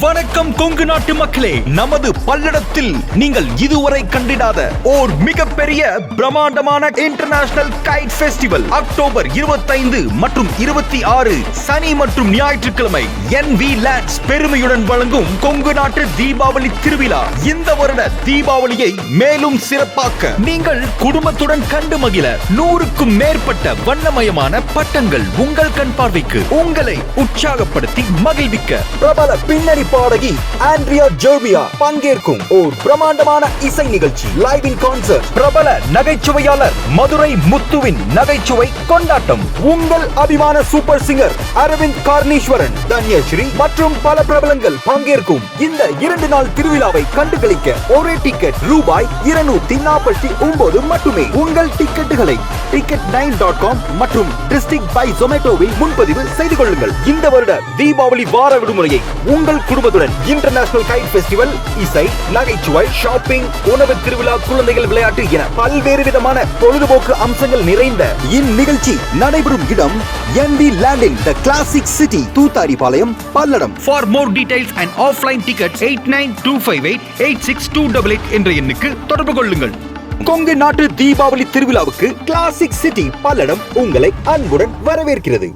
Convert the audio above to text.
வணக்கம் கொங்கு நாட்டு மக்களே, நமது பல்லடத்தில் நீங்கள் இதுவரை கண்டிடாத ஓர் மிகப்பெரிய பிரம்மாண்டமான இன்டர்நேஷனல் கைட் ஃபெஸ்டிவல் அக்டோபர் 25 மற்றும் 26 சனி மற்றும் ஞாயிற்றுக்கிழமை NV லேண்ட்ஸ் பெருமையுடன் வழங்கும் கொங்கு நாட்டு தீபாவளி திருவிழா. இந்த வருட தீபாவளியை மேலும் சிறப்பாக்க நீங்கள் குடும்பத்துடன் கண்டு மகிழ 100க்கும் மேற்பட்ட வண்ணமயமான பட்டங்கள் உங்கள் கண் பார்வைக்கு உங்களை உற்சாகப்படுத்தி மகிழ்விக்க பிரபல பின்னணி பாடகி ஆண்ட்ரியா ஜெர்வியா பங்கேற்கும் ஓர் பிரம்மாண்டமான இசை நிகழ்ச்சி லைவ் இன் கான்சர்ட். பிரபல நகைச்சுவையாளர் மதுரை முத்துவின் நகைச்சுவை கொண்டாட்டம். உங்கள் அபிமான சூப்பர் சிங்கர் அரவிந்த் கார்னீஸ்வரன், தன்யஸ்ரீ மற்றும் பல பிரபலங்கள் பங்கேற்கும் இந்த 2 நாள் திருவிழாவை கண்டுகளிக்க ஒரே டிக்கெட் ரூபாய் 249 மட்டுமே. உங்கள் டிக்கெட்டுகளை ticket9.com மற்றும் டிஸ்ட்ரிக்ட் பை ஜொமேட்டோவில் முன்பதிவு செய்து கொள்ளுங்கள். இந்த வருட தீபாவளி வார விடுமுறையை உங்கள் குடும்பத்துடன் இன்டர்நேஷனல் கைட் ஃபெஸ்டிவல், இசை, நகைச்சுவை, ஷாப்பிங், உணவு திருவிழா, குழந்தைகள் விளையாட்டு என பல்வேறு விதமான பொழுதுபோக்கு அம்சங்கள் நிறைந்த இந்நிகழ்ச்சி நடைபெறும் இடம் NV லேண்டில் the classic city, Thutharipalayam, Palladam. For more details and offline tickets 8925886288 என்ற எண்ணுக்கு தொடர்பு கொள்ளுங்கள். கொங்கு நாட்டு தீபாவளி திருவிழாவுக்கு கிளாசிக் சிட்டி பல்லடம் உங்களை அன்புடன் வரவேற்கிறது.